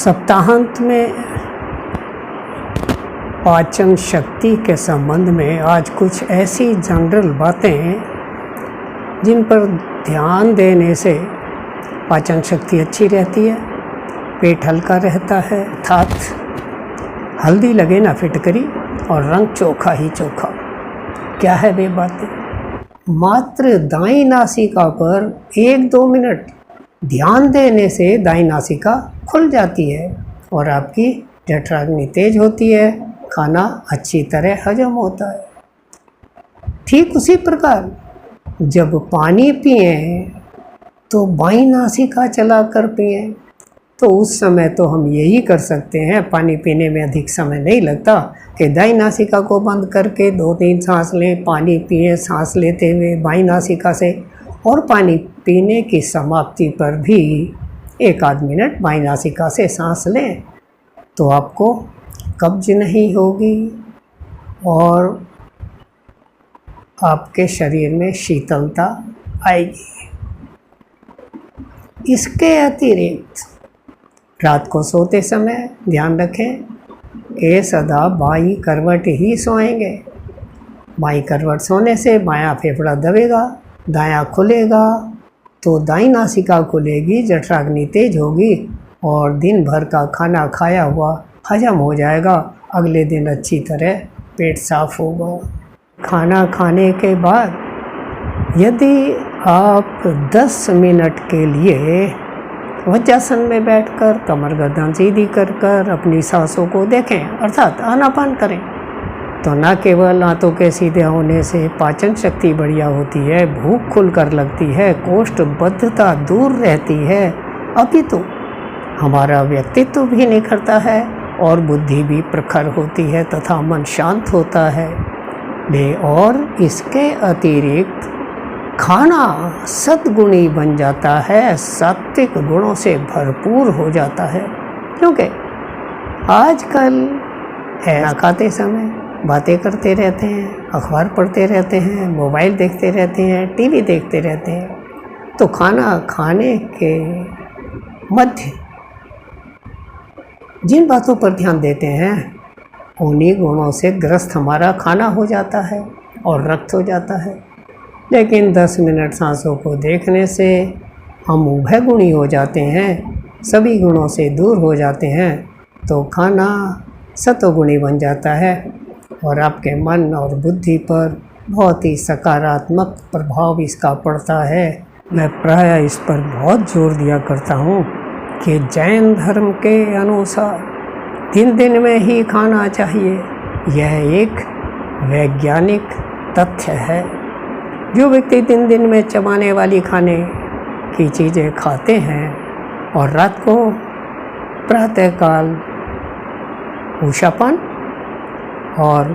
सप्ताहांत में पाचन शक्ति के संबंध में आज कुछ ऐसी जनरल बातें हैं जिन पर ध्यान देने से पाचन शक्ति अच्छी रहती है, पेट हल्का रहता है, अर्थात हल्दी लगे ना फिटकरी और रंग चोखा ही चोखा। क्या है वे बातें? मात्र दाईं नासिका पर 1-2 मिनट ध्यान देने से दाईं नासिका खुल जाती है और आपकी जठराग्नि तेज होती है, खाना अच्छी तरह हजम होता है। ठीक उसी प्रकार जब पानी पिए तो बाईं नासिका चलाकर पिए, तो उस समय तो हम यही कर सकते हैं, पानी पीने में अधिक समय नहीं लगता कि दाईं नासिका को बंद करके 2-3 सांस लें, पानी पिए सांस लेते हुए बाईं नासिका से, और पानी पीने की समाप्ति पर भी 1-8 मिनट बाईं नासिका से सांस लें तो आपको कब्ज नहीं होगी और आपके शरीर में शीतलता आएगी। इसके अतिरिक्त रात को सोते समय ध्यान रखें कि सदा बाईं करवट ही सोएंगे। बाईं करवट सोने से बायां फेफड़ा दबेगा, दायां खुलेगा तो दाईं नासिका खुलेगी, जठराग्नि तेज होगी और दिन भर का खाना खाया हुआ हजम हो जाएगा। अगले दिन अच्छी तरह पेट साफ होगा। खाना खाने के बाद यदि आप 10 मिनट के लिए वज्रासन में बैठकर कमर गर्दन सीधी कर अपनी सांसों को देखें, अर्थात आनापान करें, तो न केवल आंतों के सीधे होने से पाचन शक्ति बढ़िया होती है, भूख खुलकर लगती है, कोष्ठबद्धता दूर रहती है, अपितु हमारा व्यक्तित्व भी निखरता है और बुद्धि भी प्रखर होती है तथा मन शांत होता है। और इसके अतिरिक्त खाना सद्गुणी बन जाता है, सात्विक गुणों से भरपूर हो जाता है। क्योंकि आजकल खाना खाते समय बातें करते रहते हैं, अखबार पढ़ते रहते हैं, मोबाइल देखते रहते हैं, टीवी देखते रहते हैं, तो खाना खाने के मध्य जिन बातों पर ध्यान देते हैं उन्हीं गुणों से ग्रस्त हमारा खाना हो जाता है और रक्त हो जाता है। लेकिन 10 मिनट सांसों को देखने से हम उभय गुणी हो जाते हैं, सभी गुणों से दूर हो जाते हैं, तो खाना सतोगुणी बन जाता है और आपके मन और बुद्धि पर बहुत ही सकारात्मक प्रभाव इसका पड़ता है। मैं प्रायः इस पर बहुत जोर दिया करता हूँ कि जैन धर्म के अनुसार 3 दिन में ही खाना चाहिए। यह एक वैज्ञानिक तथ्य है। जो व्यक्ति 3 दिन में चबाने वाली खाने की चीज़ें खाते हैं और रात को प्रातःकाल उषापान और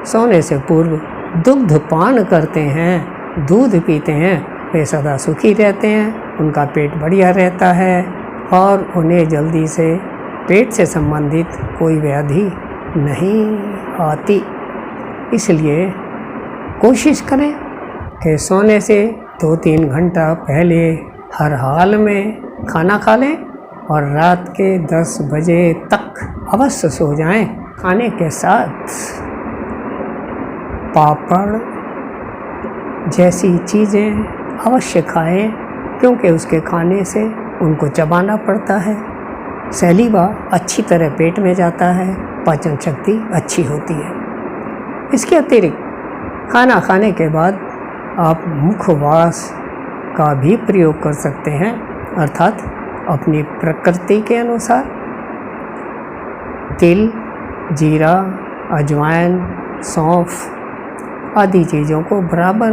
सोने से पूर्व दुग्धपान करते हैं, दूध पीते हैं, वे सदा सुखी रहते हैं, उनका पेट बढ़िया रहता है और उन्हें जल्दी से पेट से संबंधित कोई व्याधि नहीं आती। इसलिए कोशिश करें कि सोने से 2-3 घंटा पहले हर हाल में खाना खा लें और रात के 10 बजे तक अवश्य सो जाएं। खाने के साथ पापड़ जैसी चीज़ें अवश्य खाएं, क्योंकि उसके खाने से उनको चबाना पड़ता है, सैलीवा अच्छी तरह पेट में जाता है, पाचन शक्ति अच्छी होती है। इसके अतिरिक्त खाना खाने के बाद आप मुखवास का भी प्रयोग कर सकते हैं, अर्थात अपनी प्रकृति के अनुसार तिल, जीरा, अजवाइन, सौंफ आदि चीज़ों को बराबर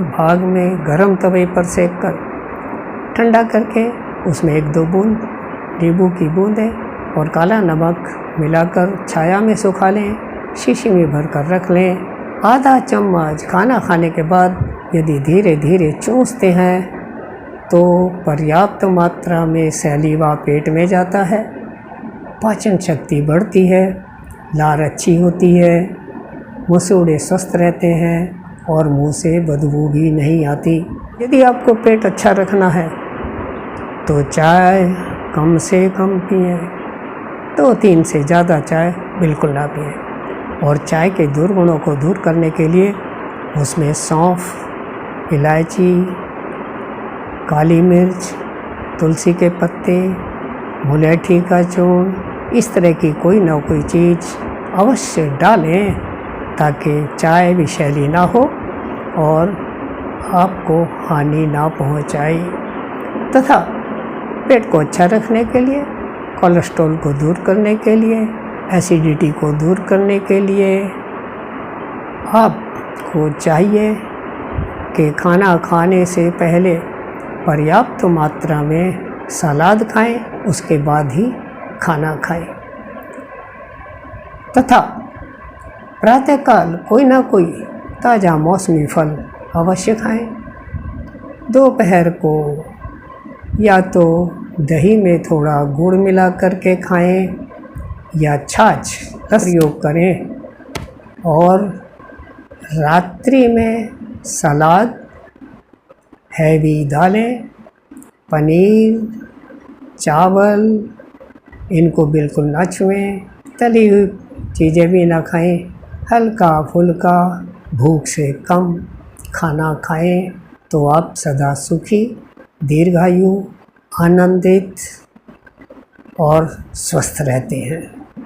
भाग में गर्म तवे पर सेक कर ठंडा करके उसमें 1-2 बूंद नींबू की बूंदें और काला नमक मिलाकर छाया में सुखा लें, शीशी में भर कर रख लें। आधा चम्मच खाना खाने के बाद यदि धीरे धीरे चूसते हैं तो पर्याप्त मात्रा में सैलीवा पेट में जाता है, पाचन शक्ति बढ़ती है, लार अच्छी होती है, मसूड़े स्वस्थ रहते हैं और मुंह से बदबू भी नहीं आती। यदि आपको पेट अच्छा रखना है तो चाय, कम से कम पिएं। 2-3 से ज़्यादा चाय बिल्कुल ना पिएं। और चाय के दुर्गुणों को दूर करने के लिए उसमें सौंफ, इलायची, काली मिर्च, तुलसी के पत्ते, मुलेठी का चूर्ण, इस तरह की कोई ना कोई चीज़ अवश्य डालें ताकि चाय विषैली ना हो और आपको हानि ना पहुंचाए। तथा पेट को अच्छा रखने के लिए, कोलेस्ट्रॉल को दूर करने के लिए, एसिडिटी को दूर करने के लिए आपको चाहिए कि खाना खाने से पहले पर्याप्त मात्रा में सलाद खाएं, उसके बाद ही खाना खाएं। तथा प्रातःकाल कोई ना कोई ताज़ा मौसमी फल अवश्य खाएं। दोपहर को या तो दही में थोड़ा गुड़ मिला करके खाएं या छाछ का प्रयोग करें। और रात्रि में सलाद, हैवी दालें, पनीर, चावल, इनको बिल्कुल ना छुएं। तली हुई चीज़ें भी ना खाएं। हल्का फुल्का, भूख से कम खाना खाएं तो आप सदा सुखी, दीर्घायु, आनंदित और स्वस्थ रहते हैं।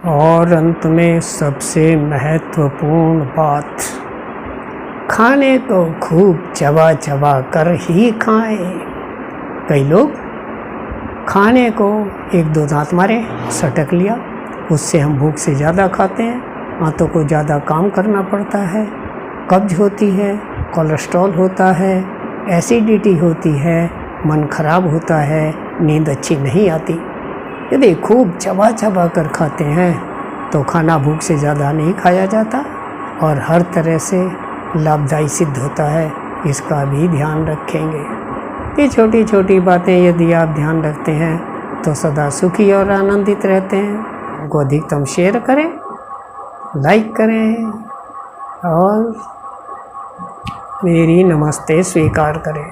और अंत में सबसे महत्वपूर्ण बात, खाने को खूब चबा चबा कर ही खाएं। कई लोग खाने को 1-2 दांत मारे, सटक लिया, उससे हम भूख से ज़्यादा खाते हैं, आंतों को ज़्यादा काम करना पड़ता है, कब्ज होती है, कोलेस्ट्रॉल होता है, एसिडिटी होती है, मन खराब होता है, नींद अच्छी नहीं आती। यदि खूब चबा चबा कर खाते हैं तो खाना भूख से ज़्यादा नहीं खाया जाता और हर तरह से लाभदायी सिद्ध होता है। इसका भी ध्यान रखेंगे। ये छोटी छोटी बातें यदि आप ध्यान रखते हैं तो सदा सुखी और आनंदित रहते हैं। उनको अधिकतम शेयर करें, लाइक करें और मेरी नमस्ते स्वीकार करें।